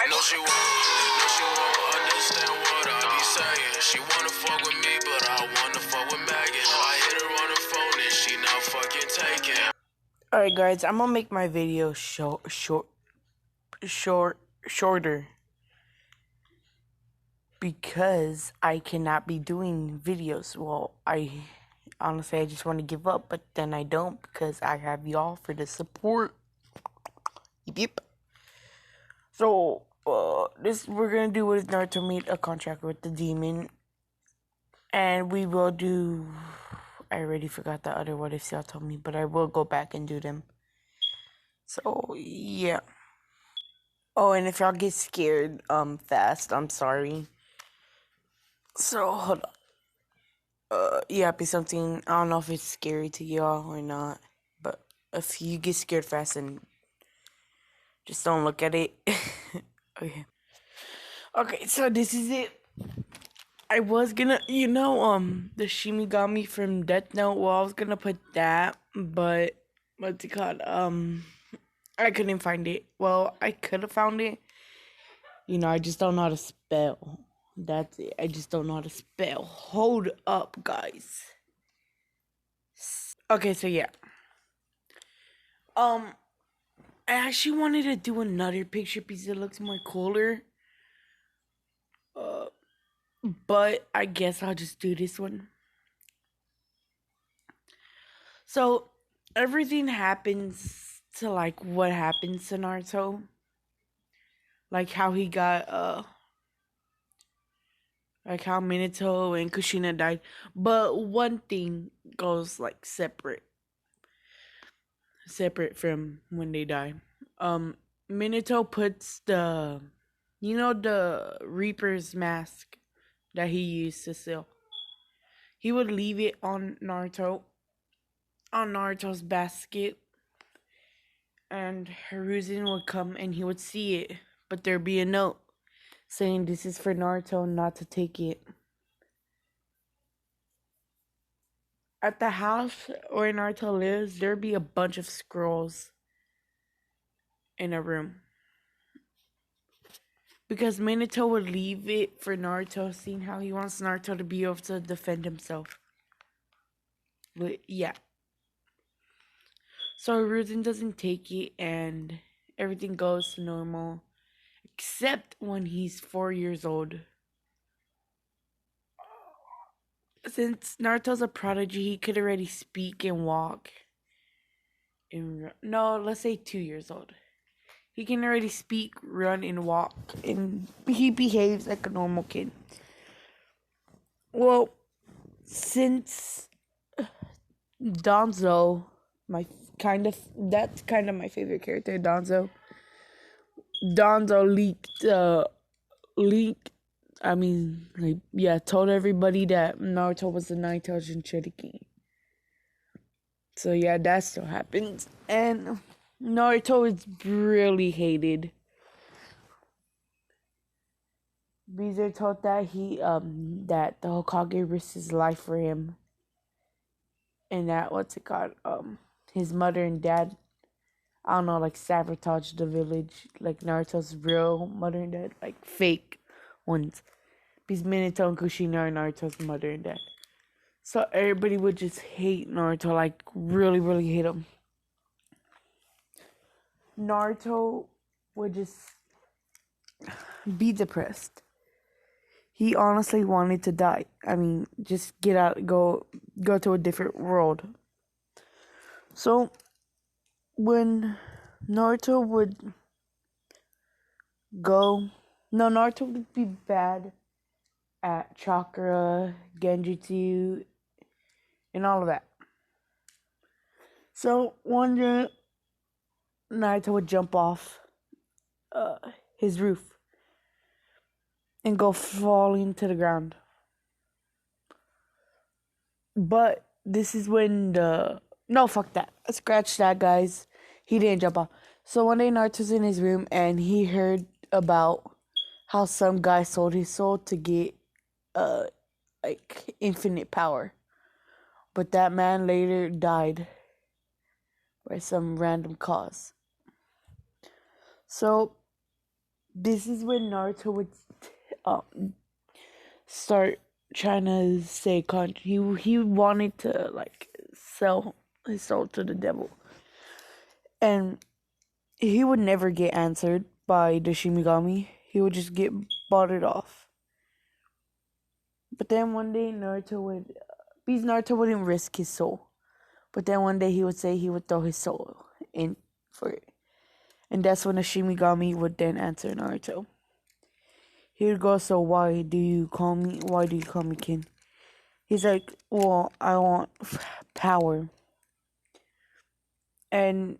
No, she won't understand what I be saying. She wanna fuck with me, but I wanna fuck with Megan. I hit her on the phone and she not fucking taking. Alright guys, I'm gonna make my video shorter because I cannot be doing videos. Well, honestly I just want to give up, but then I don't because I have y'all for the support. Yep. So we're gonna do with Naruto meet a contract with the demon, and we will do. I already forgot the other what ifs y'all told me, but I will go back and do them. So yeah. Oh, and if y'all get scared fast, I'm sorry. So hold on. Yeah, be something. I don't know if it's scary to y'all or not, but if you get scared fast, and just don't look at it. Okay. Okay, so this is it. I was gonna, the shimmy got me from Death Note. Well, I was gonna put that, but what's it called? I couldn't find it. Well, I could have found it. I just don't know how to spell. That's it. I just don't know how to spell. Hold up, guys. Okay, so yeah. I actually wanted to do another picture because it looks more cooler. But I guess I'll just do this one. So everything happens to like what happens to Naruto. Like how he got like how Minato and Kushina died. But one thing goes like separate from when they die. Minato puts the Reaper's mask that he used to steal. He would leave it on Naruto's basket, and Hiruzen would come and he would see it, but there'd be a note saying this is for Naruto, not to take it. At the house where Naruto lives, there'd be a bunch of scrolls in a room. Because Minato would leave it for Naruto, seeing how he wants Naruto to be able to defend himself. But yeah. So Hiruzen doesn't take it and everything goes to normal. Except when he's 4 years old. Since Naruto's a prodigy, he could already speak and walk. No, let's say 2 years old. He can already speak, run, and walk, and he behaves like a normal kid. Well, since Danzo, that's kind of my favorite character, Danzo. Danzo told everybody that Naruto was the 9-tailed Jinchuriki. So yeah, that still happens. And Naruto is really hated. Because they're told that that the Hokage risked his life for him. And that, his mother and dad, I don't know, like sabotaged the village. Like Naruto's real mother and dad, like fake ones. Because Minato and Kushina are Naruto's mother and dad. So everybody would just hate Naruto, like really, really hate him. Naruto would just be depressed. He honestly wanted to die. I mean, just get out, go to a different world. So when Naruto would Naruto would be bad at chakra, genjutsu, and all of that. So one day, Naruto would jump off his roof and go falling to the ground. But this is when no, fuck that. Scratch that, guys. He didn't jump off. So one day Naruto's in his room and he heard about how some guy sold his soul to get like infinite power. But that man later died by some random cause. So this is when Naruto would start trying to say he wanted to like sell his soul to the devil, and he would never get answered by the Shimigami. He would just get bought it off. But then one day Naruto would, because Naruto wouldn't risk his soul. But then one day he would say he would throw his soul in for it. And that's when the Shimigami would then answer Naruto. He would go, so why do you call me kin? He's like, well, I want power. And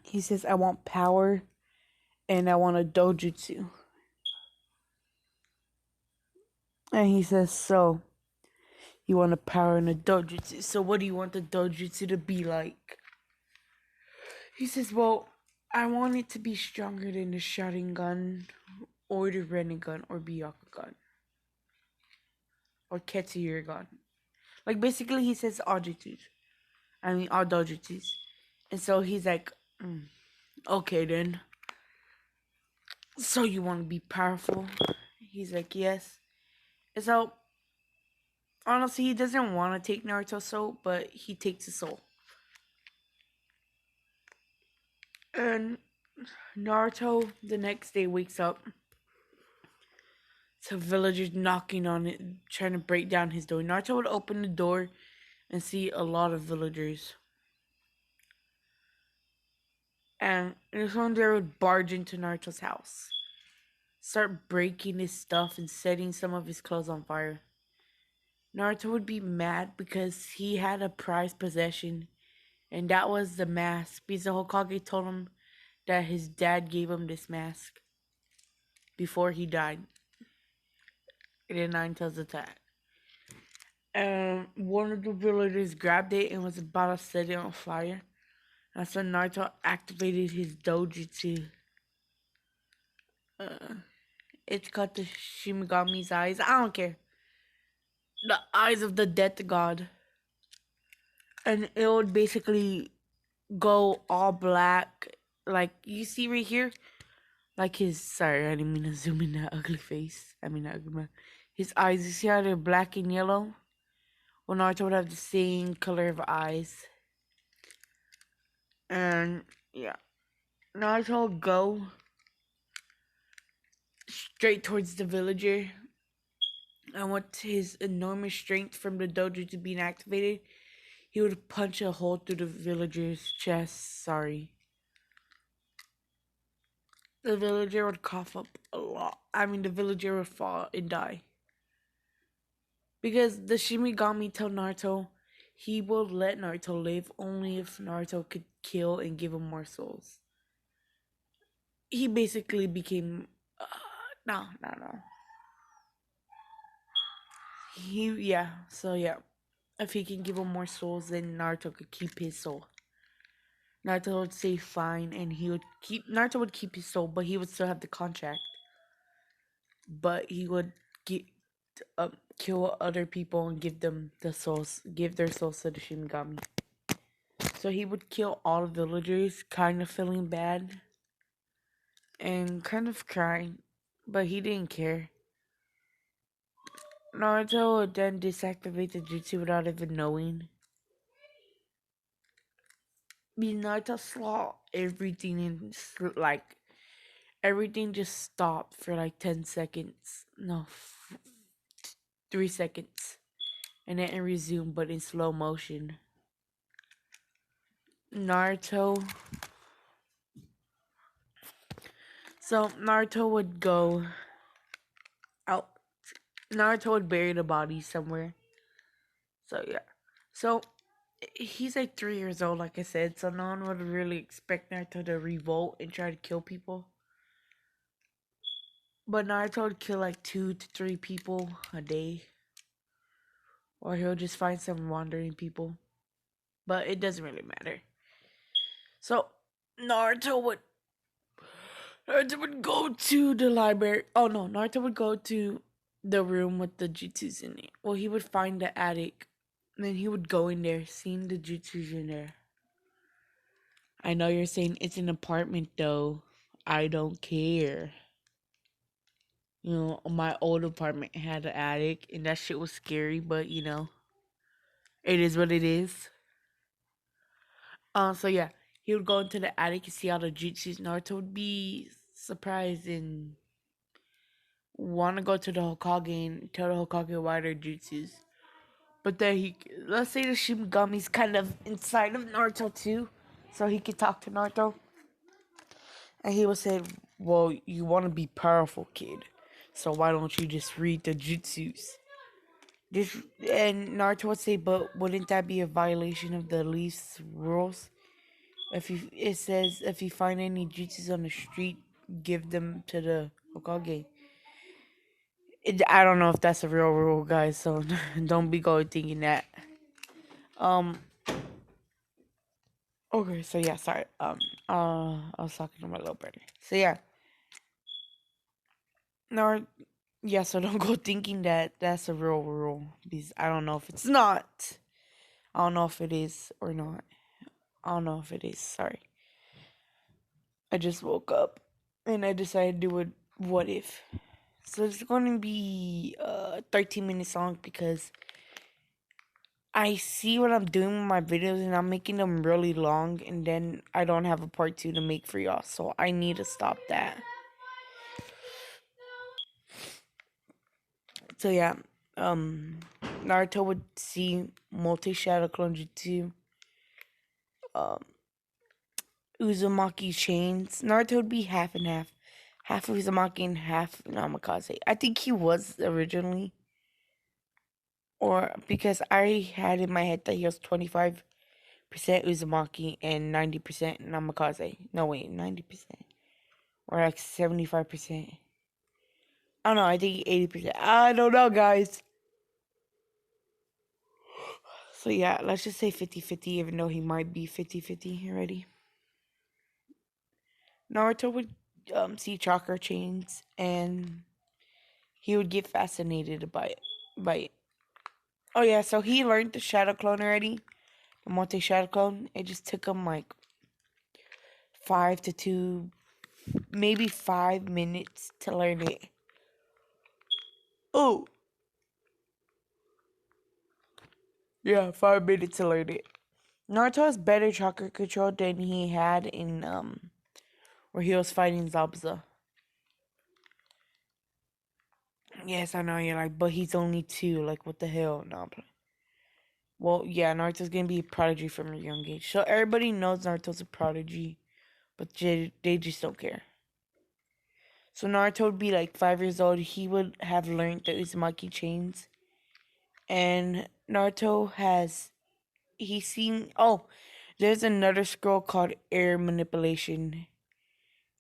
he says, I want power and I want a dojutsu. And he says, so you want a power and a dojutsu. So what do you want the dojutsu to be like? He says, well, I want it to be stronger than the Sharingan or the Rinnegan or Byakugan or Ketsuryugan. Like basically he says all jutsus. All dojutsus. And so he's like, okay then. So you want to be powerful? He's like, yes. And so, honestly, he doesn't want to take Naruto's soul, but he takes his soul. And Naruto, the next day, wakes up to villagers knocking on it, trying to break down his door. Naruto would open the door and see a lot of villagers. And this one there would barge into Naruto's house, start breaking his stuff and setting some of his clothes on fire. Naruto would be mad because he had a prized possession, and that was the mask. Because the Hokage told him that his dad gave him this mask before he died in the Nine Tails attack. And one of the villagers grabbed it and was about to set it on fire. That's when Naruto activated his dojutsu. It's called the Shimigami's eyes. I don't care. The eyes of the death god. And it would basically go all black. Like, you see right here? Like his, sorry, I didn't mean to zoom in that ugly face. That ugly man. His eyes, you see how they're black and yellow? Well, Naruto would have the same color of eyes. And, yeah. Naruto would go straight towards the villager. And with his enormous strength from the dojo being activated, he would punch a hole through the villager's chest. Sorry. The villager would cough up a lot. The villager would fall and die. Because the Shimigami told Naruto he will let Naruto live only if Naruto could kill and give him more souls. He basically became... No. If he can give him more souls, then Naruto could keep his soul. Naruto would say fine, and Naruto would keep his soul, but he would still have the contract. But he would kill other people and give them the souls, give their souls to the Shinigami. So he would kill all the villagers, kind of feeling bad and kind of crying, but he didn't care. Naruto would then deactivate the jutsu without even knowing. Naruto saw everything and everything just stopped for like 10 seconds. No, 3 seconds. And then it resumed, but in slow motion. So Naruto would go out. Naruto would bury the body somewhere. So yeah. So he's like 3 years old, like I said. So no one would really expect Naruto to revolt and try to kill people. But Naruto would kill like 2 to 3 people a day. Or he'll just find some wandering people. But it doesn't really matter. So Naruto would go to the library. Oh no, Naruto would go to the room with the jutsus in it. Well, he would find the attic. And then he would go in there, seeing the jutsus in there. I know you're saying it's an apartment though. I don't care. You know, my old apartment had an attic, and that shit was scary, but you know, it is what it is. So yeah, he would go into the attic and see all the jutsus. Naruto would be surprised and want to go to the Hokage and tell the Hokage why they're jutsus. But then let's say the Shinigami's kind of inside of Naruto too, so he could talk to Naruto. And he would say, well, you want to be powerful, kid. So why don't you just read the jutsus? This and Naruto would say, but wouldn't that be a violation of the Leaf's rules? It says if you find any jutsus on the street, give them to the Hokage. I don't know if that's a real rule, guys. So don't be going thinking that. Um. Okay. So yeah. Sorry. I was talking to my little brother. So yeah. No. Yeah. So don't go thinking that that's a real rule because I don't know if it's not. I don't know if it is or not. I don't know if it is. Sorry. I just woke up and I decided to do it. What if? So it's going to be 13 minutes long because I see what I'm doing with my videos and I'm making them really long and then I don't have a part 2 to make for y'all. So I need to stop that. So yeah, Naruto would see multi-shadow clone jutsu, um, Uzumaki chains. Naruto would be half and half. Half Uzumaki and half Namikaze. I think he was originally. Or because I had in my head that he was 25% Uzumaki and 90% Namikaze. No, wait, 90%. Or like 75%. I don't know, I think 80%. I don't know, guys. So yeah, let's just say 50-50, even though he might be 50-50 already. Naruto would see chakra chains and he would get fascinated by it. Oh yeah, so he learned the shadow clone already. The multi shadow clone. It just took him like 5 to 2, maybe 5 minutes to learn it. Oh, yeah, 5 minutes to learn it. Naruto has better chakra control than he had in where he was fighting Zabuza. Yes, I know you're like, but he's only 2. Like, what the hell? No, well, yeah, Naruto's gonna be a prodigy from a young age. So everybody knows Naruto's a prodigy, but they just don't care. So Naruto would be like 5 years old. He would have learned the Uzumaki chains, and Naruto has he's seen. Oh, there's another scroll called air manipulation,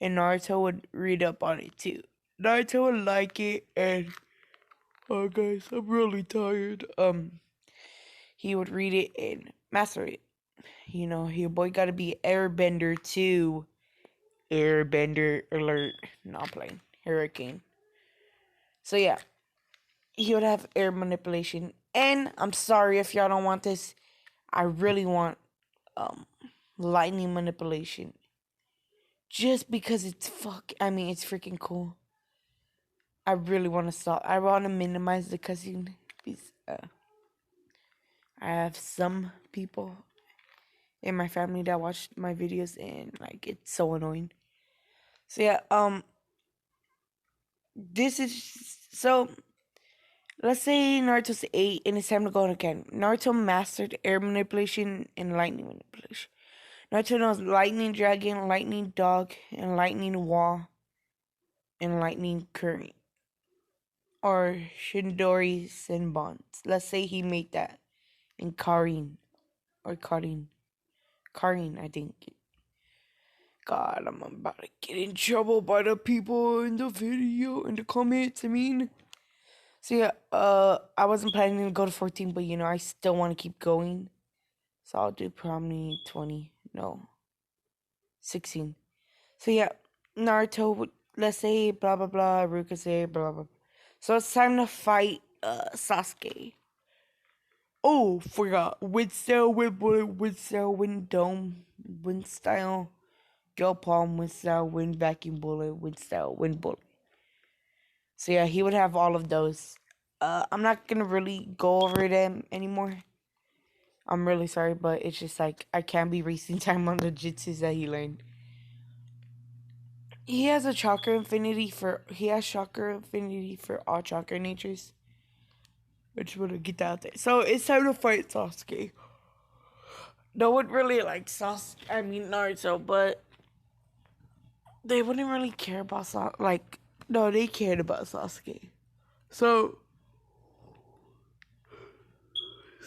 and Naruto would read up on it too. Naruto would like it, and oh guys, I'm really tired. He would read it and master it. You know, your boy gotta be airbender too. Airbender alert. Not playing. Hurricane. So yeah, he would have air manipulation. And I'm sorry if y'all don't want this. I really want um lightning manipulation. Just because it's freaking cool. I really want to stop. I want to minimize the cussing. Because, I have some people in my family that watch my videos and like it's so annoying. So yeah, this is so. Let's say Naruto's 8 and it's time to go again. Naruto mastered air manipulation and lightning manipulation. Naruto knows lightning dragon, lightning dog, and lightning wall, and lightning current. Or Shindori Senbon. Let's say he made that in Karin. Or Karin. Karin, I think. God, I'm about to get in trouble by the people in the video, in the comments, I mean. So yeah, I wasn't planning to go to 14, but you know, I still want to keep going. So I'll do probably 20, no, 16. So yeah, Naruto, let's say blah blah blah, Ruka say blah blah. So it's time to fight Sasuke. Oh, forgot. Wind style, wind bullet, wind style, wind dome, wind style, Gale Palm, wind style, wind vacuum bullet, wind style, wind bullet. So yeah, he would have all of those. I'm not gonna really go over them anymore. I'm really sorry, but it's just like I can't be wasting time on the jutsus that he learned. He has chakra infinity for all chakra natures. I just want to get that out there. So it's time to fight Sasuke. No one really likes Naruto, but they wouldn't really care about Sasuke. No, they cared about Sasuke. So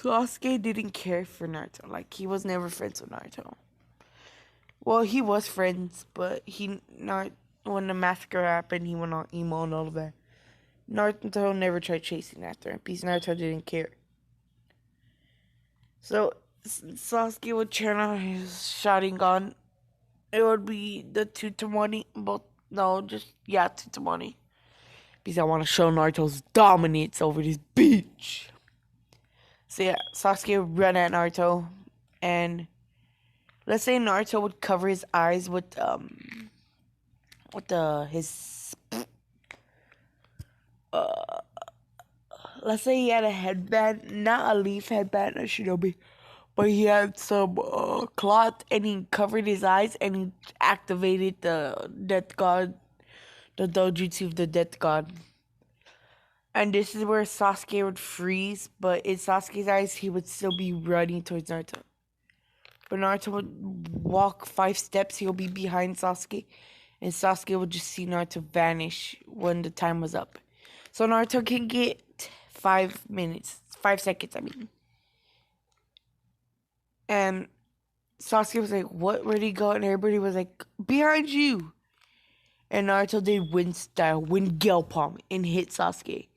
Sasuke didn't care for Naruto. Like, he was never friends with Naruto. Well, he was friends, but when the massacre happened, he went on emo and all of that. Naruto never tried chasing after him because Naruto didn't care. So Sasuke would turn on his Sharingan. It would be the 2 to 1. Just 2 to 1. Because I want to show Naruto's dominance over this bitch. So yeah, Sasuke would run at Naruto, and let's say Naruto would cover his eyes with his let's say he had a headband, not a leaf headband, a shinobi, but he had some cloth, and he covered his eyes, and he activated the death god, the dojutsu of the death god. And this is where Sasuke would freeze, but in Sasuke's eyes, he would still be running towards Naruto. But Naruto would walk 5 steps, he'll be behind Sasuke, and Sasuke would just see Naruto vanish when the time was up. So Naruto can get 5 seconds, I mean. And Sasuke was like, what, where'd he go? And everybody was like, behind you. And Naruto did wind gale palm, and hit Sasuke.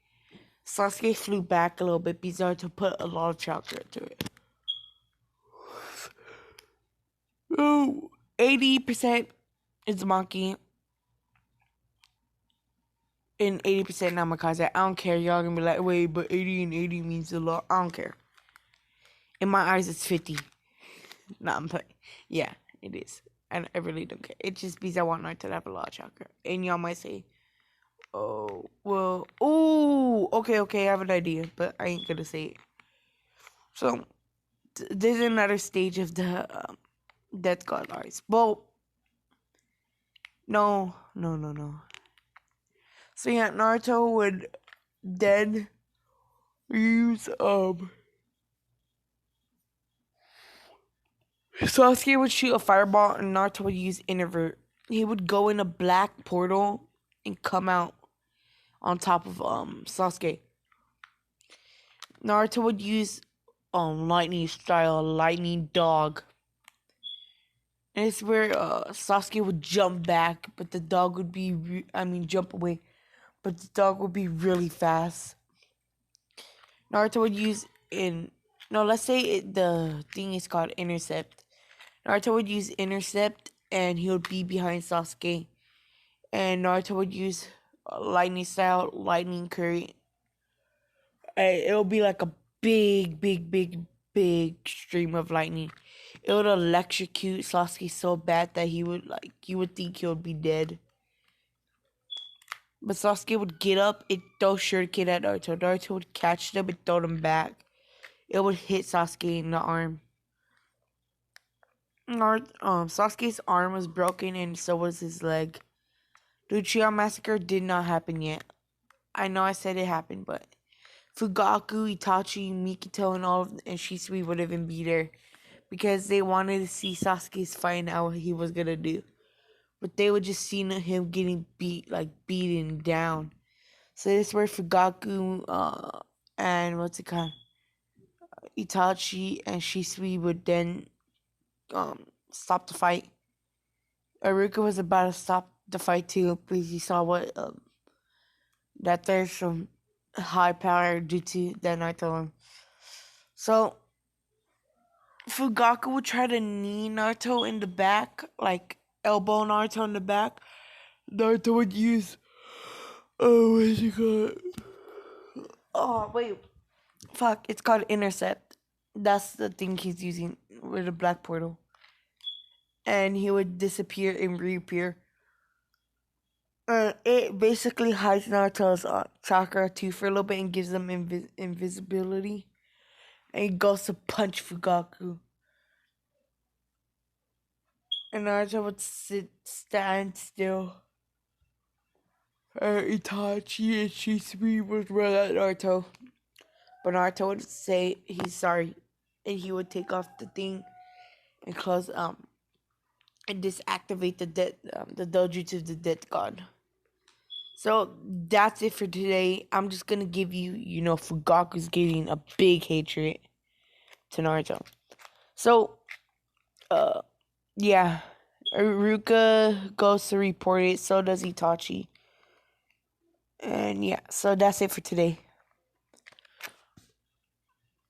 Sasuke flew back a little bit because Naruto put a lot of chakra into it. Oh, 80% Uzumaki and 80% Namikaze. I don't care. Y'all gonna be like, wait, but 80 and 80 means a lot. I don't care. In my eyes, it's 50. Nah, I'm playing. Yeah, it is. And I really don't care. It's just because I want Naruto to have a lot of chakra. And y'all might say, oh, well, ooh, okay, I have an idea, but I ain't gonna say it. So, there's another stage of the Death God eyes. Well, no. So yeah, Naruto would then use Sasuke would shoot a fireball, and Naruto would use invert. He would go in a black portal and come out on top of Sasuke. Naruto would use lightning style, lightning dog. And it's where Sasuke would jump back, but the dog would be jump away, but the dog would be really fast. Naruto would use let's say the thing is called intercept. Naruto would use intercept, and he would be behind Sasuke. And Naruto would use lightning style, lightning curry. It would be like a big stream of lightning. It would electrocute Sasuke so bad that you would think he would be dead. But Sasuke would get up and throw shuriken at Naruto. Naruto would catch them and throw them back. It would hit Sasuke in the arm. Sasuke's arm was broken, and so was his leg. The Uchiha massacre did not happen yet. I know I said it happened, but Fugaku, Itachi, Mikito, and Shisui would even be there because they wanted to see Sasuke's fight and how he was gonna do. But they would just see him getting beaten down. So this is where Fugaku and Itachi and Shisui would then stop the fight. Aruka was about to stop the fight too because he saw that there's some high power jutsu that I told him. So Fugaku would try to knee Naruto in the back, like elbow Naruto in the back. Naruto would use what's it called? Oh wait, fuck! It's called intercept. That's the thing he's using with the black portal. and he would disappear and reappear. It basically hides Naruto's chakra too for a little bit and gives them invisibility. And he goes to punch Fugaku. And Naruto would stand still. Itachi and Shisui would run at Naruto. But Naruto would say he's sorry. And he would take off the thing and close and disactivate the dojutsu of the death god. So that's it for today. I'm just gonna give you, Fugaku's giving a big hatred to Naruto. So, yeah, Iruka goes to report it. So does Itachi. And yeah, so that's it for today.